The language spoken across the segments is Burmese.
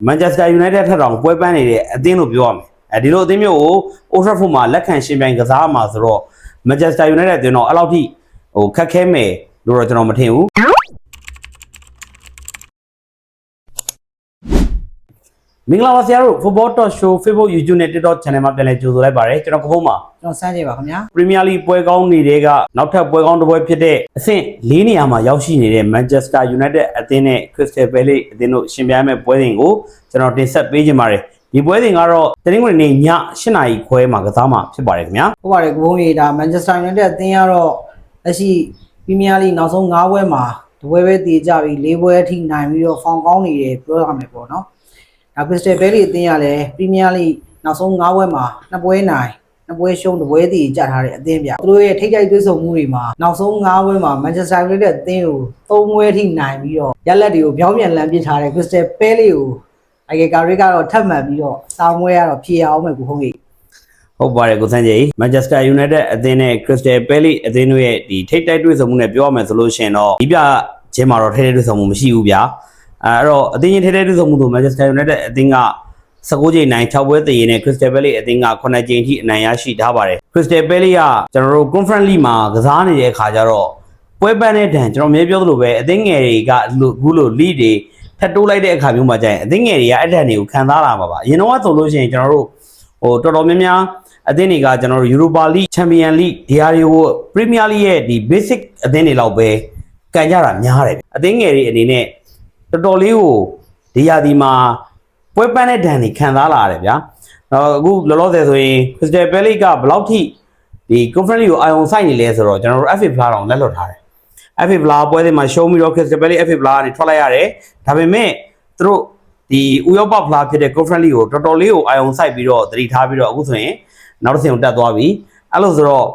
Manchester United ထက်တောင်ပွဲပန်းနေတဲ့အသင်းလို့ပြောရမယ်ဒီလိုအသင်းမျိုးကို Old Trafford မှာလက်ခံရှင်ပြိုင်ကစားမှာဆိုတော့ Manchester United အသင်းတော့အဲ့လောက်ထိခက်ခဲမယ်လို့တော့ကျွန်တော်မထင်ဘူးမင်္ဂလာပါဆရာတို့ Football Talk Show Facebook YouTube နဲ့ TikTok Channel မှာပြန်လည်ကြိုဆိုလိုက်ပါတယ်ကျွန်တော်ကဖုန်းပါကျွန်တော်စမ်းကြည့်ပါခင်ဗျာ Premier League ပွဲကောင်းတွေကနောက်ထပ်ပွဲကောင်းတစ်ပွဲဖြစ်တဲ့အဆင့်၄နေရာမှာရောက်ရှိနေတဲ့ Manchester United အသင်းနဲ့ Crystal Palace အသင်းတို့ရှင်ပြိုင်မဲ့ပွဲစဉ်ကိုကျွန်တော်တင်ဆက်ပေးခြင်းပါတယ်ဒီပွဲစဉ်ကတော့တနင်္ဂနွေနေ့ည8:00 နာရီခွဲမှာကစားမှာဖြစ်ပါတယ်ခင်ဗျာဟုတ်ပါတယ်ကိုဘုန်းကြီးဒါ Manchester United အသင်းကတော့လက်ရှိ Premier League နောက်ဆုံး9ပွဲမှာတပွဲပဲတည်ကြပြီး4ပွဲအထိနိုင်ပြီးတော့ဖောင်ကောင်းနေတယ်ပြောရမယ်ပေါ့နော်ဒါ Crystal Palace အသင်းကလည်း Premier League နောက်ဆုံး9ပွဲမှာ2ပွဲနိုင်2ပွဲရှုံး2ပွဲတည်ကြထားတဲ့အသင်းပြသူတို့ရဲ့ထိပ်တိုက်တွေ့ဆုံမှုတွေမှာနောက်ဆုံး9ပွဲမှာ Manchester United အသင်းကို3ပွဲအထိနိုင်ပြီးတော့ရလက်တွေကိုပြောင်းပြန်လမ်းပစ်ထားတဲ့ Crystal Palace ကိုကာရီကတော့ထပ်မှန်ပြီးတော့စာမွဲကတော့ဖြေအောင်မယ်ကိုဟုတ်ကြီးဟုတ်ပါတယ်ကိုစန်းကြီး Manchester United အသင်းနဲ့ Crystal Palace အသင်းတို့ရဲ့ဒီထိပ်တိုက်တွေ့ဆုံမှုနဲ့ပြောရမယ်ဆိုလို့ရှိရင်တော့ဒီပြချင်းမှာတော့ထိပ်တိုက်တွေ့ဆုံမှုမရှိဘူးဗျာအဲ့တော့အသင်းချင်းထိပ်တိုက်တွေ့ဆုံမှုဆို Manchester United အသင်းက19ကြိမ်နိုင်6ပွဲတည်ရင်နဲ့ Crystal Palace အသင်းက9ကြိမ်ထိအနိုင်ရရှိထားပါတယ် Crystal Palace ကကျွန်တော်တို့ Conference League မှာကစားနေတဲ့အခါကျတော့ပွဲပန်းတဲ့တန်ကျွန်တော်မြေပြောသလိုပဲအသင်းငယ်တွေကအခုလို league တွေထပ်တိုးလိုက်တဲ့အခါမျိုးမှာကျရင်အသင်းငယ်တွေကအဲ့တန်တွေကိုခံစားလာမှာပါအရင်တော့ဆိုလို့ရှိရင်ကျွန်တော်တို့တော်တော်များများအသင်းတွေကကျွန်တော်တို့ Europa League Champions League ဒီဟာတွေကို Premier League ရဲ့ဒီ basic အသင်းတွေလောက်ပဲကန်ကြတာများတယ်အသင်းငယ်တွေအနေနဲ့တော်တော်လေးကိုဒီရာဒီမှာပွဲပန်းတဲ့ဒဏ်တွေခံစားလာရတယ်ဗျာအခုလောလောဆယ်ဆိုရင် Crystal Palace ကဘယ်လောက်ထိဒီ Conference League ကိုအာရုံစိုက်နေလဲဆိုတော့ကျွန်တော်တို့ FA Plus တောင်လက်လွတ်ထားတယ် FA Plus ပွဲတွေမှာရှုံးပြီးတော့ Crystal Palace FA Plus ကနေထွက်လိုက်ရတယ်ဒါပေမဲ့သူတို့ဒီဥရောပ Plus ဖြစ်တဲ့ Conference League ကိုတော်တော်လေးကိုအာရုံစိုက်ပြီးတော့သတိထားပြီးတော့အခုဆိုရင်နောက်တစ်ဆင့်ကိုတက်သွားပြီအဲ့လိုဆိုတော့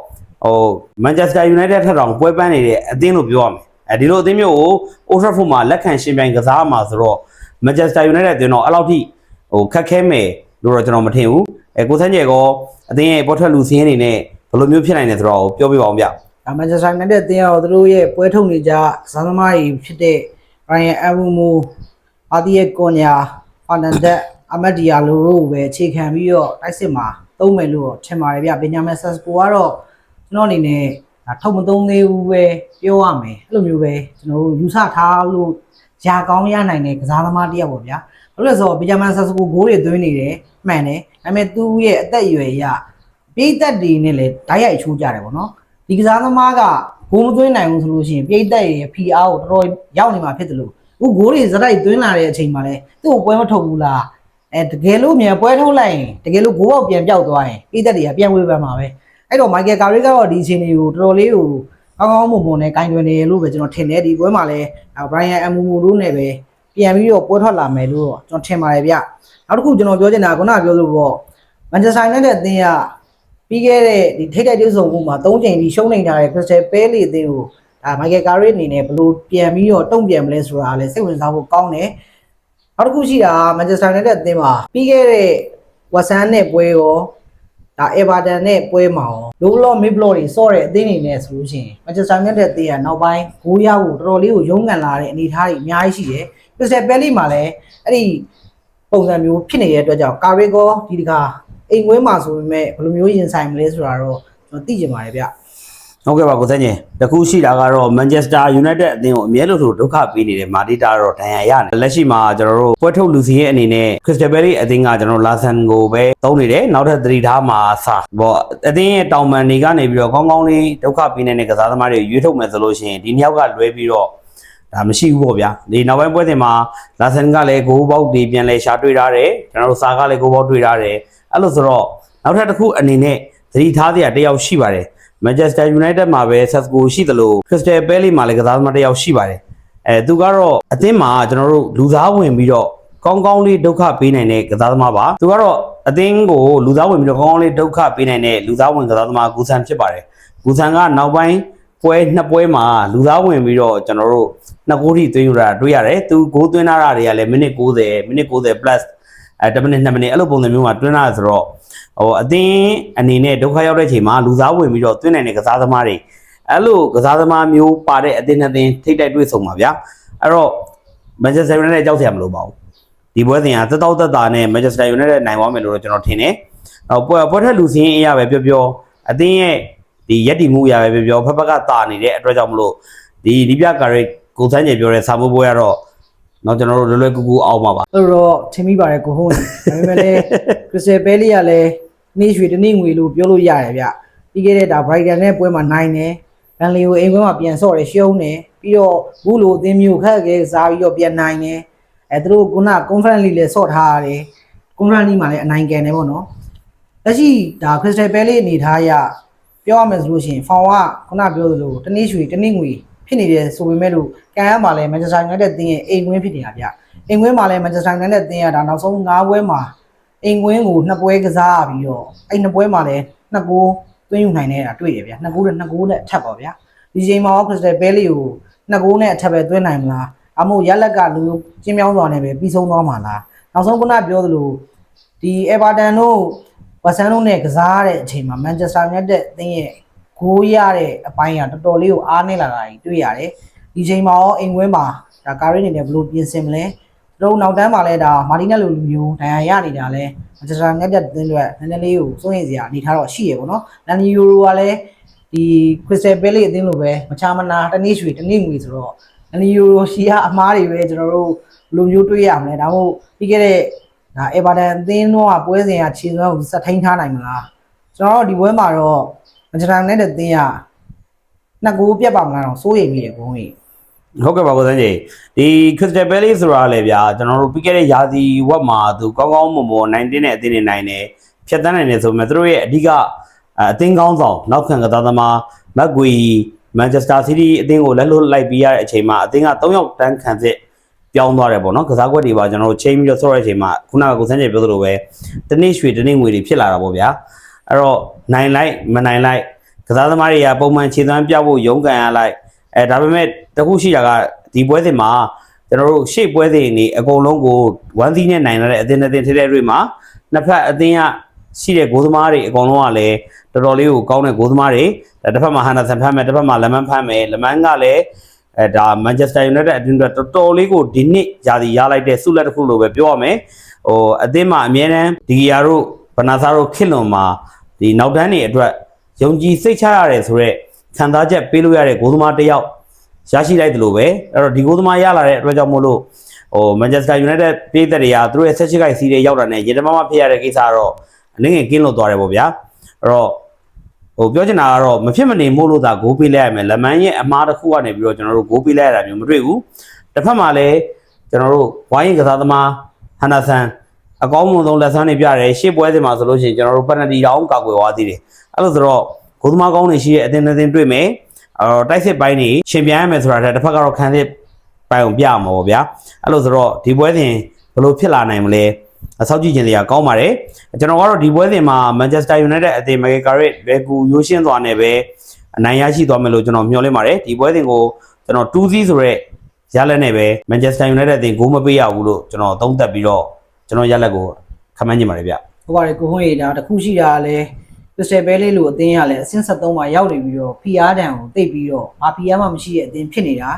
Manchester United ထက်တောင်ပွဲပန်းနေတဲ့အသင်းလို့ပြောရမယ်ဒီလိုအသင်းမျိုးကို Old Trafford မှာလက်ခံရှင်ပြိုင်ကစားမှာဆိုတော့ Manchester United အသင်းတော့အဲ့လောက်ထိခက်ခဲမယ်လို့တော့ကျွန်တော်မထင်ဘူးကိုစန်းကျယ်ကအသင်းရဲ့ပေါ်ထွက်လူစင်းအနေနဲ့ဘယ်လိုမျိုးဖြစ်နိုင်လဲဆိုတော့ပြောပြပါအောင်ဗျManchester United အသင်းကတော့သူတို့ရဲ့ပွဲထုတ်နေကြဇာသမားကြီးဖြစ်တဲ့ Ryan Abumo အာဒီယေကွန်ညာဖာနန်ဒက်အမတ်ဒီယာလိုတို့ပဲအခြေခံပြီးတော့တိုက်စစ်မှာသုံးမယ်လို့ထင်ပါတယ်ဗျဘင်ညာမင်ဆက်စကိုကတော့ကျွန်တော်အနေနဲ့ထုတ်မသုံးသေးဘူးပဲပြောရမယ်အဲ့လိုမျိုးပဲကျွန်တော်တို့ယူဆထားလို့ယာကောင်းရနိုင်တဲ့ကစားသမားတစ်ယောက်ပေါ့ဗျာဘာလို့လဲဆိုတော့ဘင်ညာမင်ဆက်စကိုဂိုးတွေသွင်းနေတယ်မှန်တယ်ဒါပေမဲ့သူ့ရဲ့အသက်အရွယ်ရပြည်သက်တွေနဲ့လည်းဓာတ်ရိုက်ချိုးကြတယ်ပေါ့နော်ဒီကစားသမားကဂိုးမသွင်းနိုင်ဘူးဆိုလို့ရှိရင်ပြည်သက်ရဲ့ PR ကိုတော်တော်ရောက်နေမှာဖြစ်တယ်လို့အခုဂိုးတွေစတိုက်သွင်းလာတဲ့အချိန်မှာလဲသူ့ကိုပွဲမထုတ်ဘူးလားတကယ်လို့မြန်ပွဲထုတ်လိုက်ရင်တကယ်လို့ဂိုးပေါက်ပြန်ပြောက်သွားရင်ပြည်သက်တွေကပြန်ဝေးပန်းမှာပဲအဲ့တော့ Michael Carrick ကတော့ဒီအချိန်တွေကိုတော်တော်လေးကိုကောင်းကောင်းမွန်မွန်နဲ့ဂိုင်းတွင်နေလို့ပဲကျွန်တော်ထင်တယ်ဒီပွဲမှာလဲ Brian Amumu တို့နဲ့ပဲပြန်ပြီးတော့ပွဲထွက်လာမယ်လို့ကျွန်တော်ထင်ပါတယ်ဗျနောက်တစ်ခုကျွန်တော်ပြောချင်တာကခုနကပြောလို့ပေါ့ Manchester United အသင်းကပြီးခဲ့တဲ့ဒီထိပ်တိုက်တွေ့ဆုံမှုမှာ3ချိန်ပြီးရှုံးနေကြတဲ့ Crystal Palace အသင်းကိုMichael Carrick အနေနဲ့ဘယ်လိုပြန်ပြီးတော့တုံ့ပြန်မလဲဆိုတာလည်းစိတ်ဝင်စားဖို့ကောင်းတယ်နောက်တစ်ခုရှိတာ Manchester United အသင်းမှာပြီးခဲ့တဲ့ Watson နဲ့ပွဲရောEverton နဲ့ပွဲမှာရော low block mid block တွေစော့တဲ့အသင်းတွေနဲ့ဆိုလို့ရှိရင် Manchester United အသင်းကနောက်ပိုင်းဂိုးရဖို့တော်တော်လေးကိုရုန်းကန်လာတဲ့အနေအထားတွေအများကြီးရှိတယ် Crystal Palace မှာလည်းအဲ့ဒီပုံစံမျိုးဖြစ်နေတဲ့အတွက်ကြောင့် Carrick ကိုဒီတခါအိမ်ဝဲမှာဆိုပေမဲ့ဘယ်လိုမျိုးရင်ဆိုင်မလဲဆိုတာတော့ကျွန်တော်သိချင်ပါတယ်ဗျဟုတ်ကဲ့ပါကိုစန်းကြီးတခုရှိတာကတော့ Manchester United အသင်းကိုအမြဲလို့ဒုက္ခပေးနေတဲ့မာတီတာတော့ဒဏ်ရာရတယ်လက်ရှိမှာကျွန်တော်တို့ပွဲထုတ်လူစီရဲ့အနေနဲ့ Crystal Palace အသင်းကကျွန်တော်လာဆန်ကိုပဲသုံးနေတယ်နောက်ထပ်သတိထားမှာစာပေါ့အသင်းရဲ့တောင်ပန်တွေကနေပြီးတော့ကောင်းကောင်းလေးဒုက္ခပေးနေတဲ့ကစားသမားတွေရွေးထုတ်မယ်ဆိုလို့ရှိရင်ဒီနှစ်ယောက်ကလွဲပြီးတော့ဒါမရှိဘူးပေါ့ဗျာဒီနောက်ပိုင်းပွဲစဉ်မှာလာဆန်ကလည်းဂိုးပေါက်တွေပြန်လဲရှာတွေ့ထားတယ်ကျွန်တော်တို့စာကလည်းဂိုးပေါက်တွေ့ထားတယ်အဲ့လိုဆိုတော့နောက်ထပ်တစ်ခုအနေနဲ့သတိထားစရာတစ်ယောက်ရှိပါတယ် Manchester United မှာပဲ Sesco ရှိသလို Crystal Palace မှာလည်းကစားသမားတစ်ယောက်ရှိပါတယ်သူကတော့အသင်းမှာကျွန်တော်တို့လူစားဝင်ပြီးတော့ကောင်းကောင်းလေးဒုက္ခပေးနိုင်တဲ့ကစားသမားပါသူကတော့အသင်းကိုလူစားဝင်ပြီးတော့ကောင်းကောင်းလေးဒုက္ခပေးနိုင်တဲ့လူစားဝင်ကစားသမားဂူဆန်ဖြစ်ပါတယ်ဂူဆန်ကနောက်ပိုင်းပွဲနှစ်ပွဲမှာလူစားဝင်ပြီးတော့ကျွန်တော်တို့နှစ်ဂိုးထိသွင်းရတာတွေ့ရတယ်သူဂိုးသွင်းတာတွေကလည်းမိနစ်90 plus 10မိနစ်2မိနစ်အဲ့လိုပုံစံမျိုးမှာတွင်းလာဆိုတော့အသင်းအနေနဲ့ဒုက္ခရောက်တဲ့အချိန်မှာလူစားဝင်ပြီးတော့တွင်းနိုင်တဲ့ကစားသမားတွေအဲ့လိုကစားသမားမျိုးပါတဲ့အသင်းနဲ့အသင်းထိပ်တိုက်တွေ့ဆုံပါဗျာအဲ့တော့ Manchester United ကြောက်စရာမလိုပါဘူး ဒီပွဲစဉ်ကတက်တောက်တက်တာနဲ့ Manchester United နိုင်သွားမယ်လို့ကျွန်တော်ထင်တယ်။နောက်ပွဲထက်လူစင်းအရာပဲပြောအသင်းရဲ့ဒီရက်တီမှုအရာပဲပြောဖက်ဖက်ကတာနေတဲ့အတွက်ကြောင့်မလို့ဒီပြကာရိတ်ကိုစန်းကျေပြောတဲ့စာမိုးပွဲကတော့တော့ကျွန်တော်တို့လွယ်ကူကူအောင်ပါအဲ့တော့ထင်မိပါတယ်ကိုဟုတ်ဒါပေမဲ့လည်း Crystal Palace ကလည်းနေ့ရွှေတနေ့ငွေလို့ပြောလို့ရတယ်ဗျပြီးခဲ့တဲ့ဒါ Brighton နဲ့ပွဲမှာနိုင်တယ်ဘန်လီကိုအိမ်ကွင်းမှာပြန်ဆော့တယ်ရှုံးတယ်ပြီးတော့ဘူးလိုအသင်းမျိုးခက်ခဲစားပြီးတော့ပြန်နိုင်တယ်သူတို့ခုန Conference League လည်းဆော့ထားရတယ် Conference League မှာလည်းအနိုင်ကန်တယ်ပေါ့နော်လက်ရှိဒါ Crystal Palace အနေထားအရပြောရမယ်ဆိုလို့ရှိရင်ဖောင်ကခုနပြောသလိုတနေ့ရွှေတနေ့ငွေဖြစ်နေတယ်ဆိုပေမဲ့လို့ကန်ရမှာလဲ Manchester United တင်းရဲ့အိမ်ကွင်းဖြစ်နေတာဗျအိမ်ကွင်းမှာလဲ Manchester United တင်းရတာနောက်ဆုံး9ပွဲမှာအိမ်ကွင်းကို2ပွဲကစားပြီးတော့အဲ့2ပွဲမှာလဲ2ဂိုးသွင်းယူနိုင်နေတာတွေ့ရဗျ2ဂိုးနဲ့အထက်ပါဗျဒီချိန်မှာ Crystal Palace ကို2ဂိုးနဲ့အထက်ပဲသွင်းနိုင်မလားအမို့ရက်လက်ကလူကျင်းမြောင်းစွာနဲ့ပဲပြီးဆုံးသွားမှာလားနောက်ဆုံးခုနပြောသလိုဒီ Everton တို့ဝက်ဆန်တို့နဲ့ကစားတဲ့အချိန်မှာ Manchester United တင်းရဲ့ဂိုးရတဲ့အပိုင်းကတော်တော်လေးကိုအားနည်းလာတာတွေ့ရတယ်ဒီချိန်မှာရောအိမ်ကွင်းမှာဒါကာရီနေနဲ့ဘလို့ပြင်ဆင်မလဲတို့နောက်တန်းမှာလဲဒါမာတီနက်လိုလူမျိုးဒဏ်ရာရနေတာလဲမန်ချက်စတာနဲ့တက်တင်းအတွက်နည်းနည်းလေးကိုစိုးရိမ်စရာအနေထားတော့ရှိရပေါ့နော်လန်နီယိုရိုကလည်းဒီခရစ္စတယ်ပဲလေးအသင်းလိုပဲမချာမနာတနေ့ရွှေတနေ့ငွေဆိုတော့လန်နီယိုရိုရှီကအမားတွေပဲကျွန်တော်တို့လူမျိုးတွေးရမလဲဒါမှမဟုတ်ပြီးခဲ့တဲ့ဒါအေဗာတန်အသင်းတော့ပွဲစဉ်ကခြေစွမ်းကိုစက်ထိန်ထားနိုင်မလားကျွန်တော်တို့ဒီပွဲမှာတော့မန်ချက်စတာနဲ့တက်တင်းက2ဂိုးပြတ်ပါမလားတော့စိုးရိမ်မိတယ်ဘုံကြီးဟုတ်ကဲ့ပါကိုစန်းကြီးဒီ Crystal Palace ဆိုတာလေဗျာကျွန်တော်တို့ပြီးခဲ့တဲ့ရာသီဝက်မှာသူကောင်းကောင်းမွန်မွန်နိုင်တဲ့အသင်းတွေနိုင်တယ်ဖြတ်တန်းနိုင်တယ်ဆိုပေမဲ့သူတို့ရဲ့အဓိကအသင်းကောင်းဆောင်နောက်ခံကစားသမားမက်ဂွီမန်ချက်စတာစီးတီးအသင်းကိုလက်လွတ်လိုက်ပြီးရတဲ့အချိန်မှာအသင်းက3ယောက်တန်းခံစစ်ပြောင်းသွားတယ်ပေါ့နော်ကစားကွက်တွေပါကျွန်တော်တို့ချိန်ပြီးတော့ဆော့ရတဲ့အချိန်မှာခုနကကိုစန်းကြီးပြောသလိုပဲတနေ့ရွှေတနေ့ငွေတွေဖြစ်လာတာပေါ့ဗျာအဲ့တော့နိုင်လိုက်မနိုင်လိုက်ကစားသမားတွေကပုံမှန်ခြေသွမ်းပြဖို့ရုန်းကန်ရလိုက်ဒါပေမဲ့တခုရှိတာကဒီပွဲစဉ်မှာကျွန်တော်တို့ရှေ့ပွဲစဉ်နေအကုန်လုံးကို1-0နဲ့နိုင်လာတဲ့အသင်းအသင်းထဲထဲတွေမှာနှစ်ဖက်အသင်းကရှိတဲ့ဂိုးသမားတွေအကုန်လုံးကလည်းတော်တော်လေးကိုကောင်းတဲ့ဂိုးသမားတွေတစ်ဖက်မှာဟန်နာဆန်ဖမ်းမယ်တစ်ဖက်မှာလမန်ဖမ်းမယ်လမန်ကလည်းဒါ Manchester United အသင်းတွေတော်တော်လေးကိုဒီနှစ်ရာသီရလိုက်တဲ့ဆုလက်တစ်ခုလိုပဲပြောရမယ်ဟိုအသင်းမှာအမြဲတမ်းဒီဂီယာတို့ဘနာဆာတို့ခစ်လွန်မှာဒီနောက်တန်းတွေအတွက်ယုံကြည်စိတ်ချရတယ်ဆိုတော့ခံစားချက်ပေးလို့ရတဲ့ဂိုးသမားတစ်ယောက်ရရှိလိုက်တယ်လို့ပဲအဲ့တော့ဒီဂိုးသမားရလာတဲ့အတွက်ကြောင့်မို့လို့ဟို Manchester United ပြည်သက်တွေကသူတို့ရဲ့16ခိုင်စီးတွေရောက်တာနဲ့ရေတမမဖြစ်ရတဲ့ကိစ္စကတော့အနေငယ်ကင်းလို့သွားတယ်ပေါ့ဗျာအဲ့တော့ဟိုပြောချင်တာကတော့မဖြစ်မနေမို့လို့သာဂိုးပေးလိုက်ရမယ်လမန်ရဲ့အမားတစ်ခုကနေပြီးတော့ကျွန်တော်တို့ဂိုးပေးလိုက်ရတာမျိုးမတွေ့ဘူးတစ်ဖက်မှာလည်းကျွန်တော်တို့ဝိုင်းရင်ကစားသမားဟန်နာဆန်အကောင်းဆုံးလက်ဆန်းတွေပြတယ်ရှေ့ပွဲစဉ်မှာဆိုလို့ရှိရင်ကျွန်တော်တို့ပက်နတီတောင်ကောက်ွယ်သွားသေးတယ်အဲ့လိုဆိုတော့ဂိုးသမားကောင်းတွေရှိတဲ့အသင်းအသင်းတွေ့မယ်တိုက်စစ်ပိုင်းနေရှင်ပြန်ရမယ်ဆိုတာတစ်ဖက်ကတော့ခံစစ်ပိုင်းကိုပြရမှာပေါ့ဗျာအဲ့လိုဆိုတော့ဒီပွဲစဉ်ဘယ်လိုဖြစ်လာနိုင်မလဲအဆောက်ကြည့်ခြင်းတွေကကောင်းပါတယ်ကျွန်တော်ကတော့ဒီပွဲစဉ်မှာ Manchester United အသင်း Mikel Carrick ဘယ်ကူရိုးရှင်းသွားနေပဲအနိုင်ရရှိသွားမယ်လို့ကျွန်တော်မျှော်လင့်ပါတယ်ဒီပွဲစဉ်ကိုကျွန်တော်2-0ဆိုတဲ့ရလက်နဲ့ပဲ Manchester United အသင်းဂိုးမပေးရဘူးလို့ကျွန်တော်သုံးသပ်ပြီးတော့ကျွန်တော်ရလက်ကိုခန့်မှန်းကြည့်ပါတယ်ဗျဟုတ်ပါတယ်ကိုဟွန်းရေဒါတခုရှိတာလဲCrystal Palace လို့အသင်းကလည်းအဆင့်73မှာရောက်နေပြီးတော့ PR တန်ကိုတိတ်ပြီးတော့ PR မှမရှိတဲ့အသင်းဖြစ်နေတာ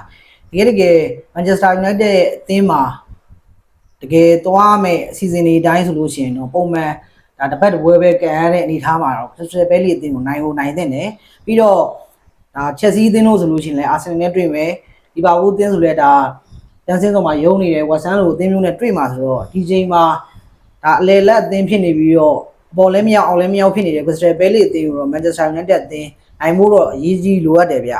တကယ် Manchester United ရဲ့အသင်းမှာတကယ်သွားမဲ့အစီအစဉ်တွေအတိုင်းဆိုလို့ရှိရင်တော့ပုံမှန်ဒါတစ်ပတ်တစ်ပွဲပဲကန်ရတဲ့အနေထားမှာတော့ Crystal Palace အသင်းကိုနိုင်တဲ့တယ်ပြီးတော့ဒါ Chelsea အသင်းတို့ဆိုလို့ရှိရင်လည်း Arsenal နဲ့တွေ့မယ်ဒီပါဘူးအသင်းဆိုလည်းဒါတန်းစင်းဆောင်မှာယုံနေတယ် West Ham လိုအသင်းမျိုးနဲ့တွေ့မှာဆိုတော့ဒီချိန်မှာဒါအလေလက်အသင်းဖြစ်နေပြီးတော့ဘောလည်းမရောက်အောင်လည်းမရောက်ဖြစ်နေတဲ့ Crystal Palace အသင်းကိုတော့ Manchester United အသင်းနိုင်မှုတော့အရေးကြီးလိုအပ်တယ်ဗျ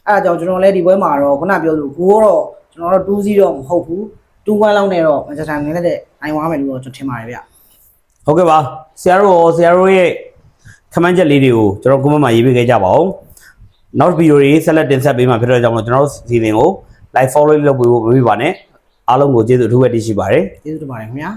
အဲ့ဒါကြောင့်ကျွန်တော်လည်းဒီပွဲမှာတော့ခုနပြောလို့ကိုတော့ကျွန်တော်တို့2-0တော့မဟုတ်ဘူး2-1လောက်နဲ့တော့ Manchester United နိုင်သွားမယ်လို့တော့ကျွန်တော်ထင်ပါတယ်ဗျဟုတ်ကဲ့ပါဆရာတို့ရဲ့ခမန်းချက်လေးတွေကိုကျွန်တော် comment မှာရေးပေးခဲ့ကြပါဦးနောက်ဗီဒီယိုတွေဆက်လက်တင်ဆက်ပေးမှာဖြစ်တဲ့ကြောင့်ကျွန်တော်တို့စီစဉ်ကို like follow လုပ်ပေးဖို့မမေ့ပါနဲ့အားလုံးကိုကျေးဇူးအထူးပဲတင်ရှိပါတယ်ကျေးဇူးတင်ပါတယ်ခင်ဗျာ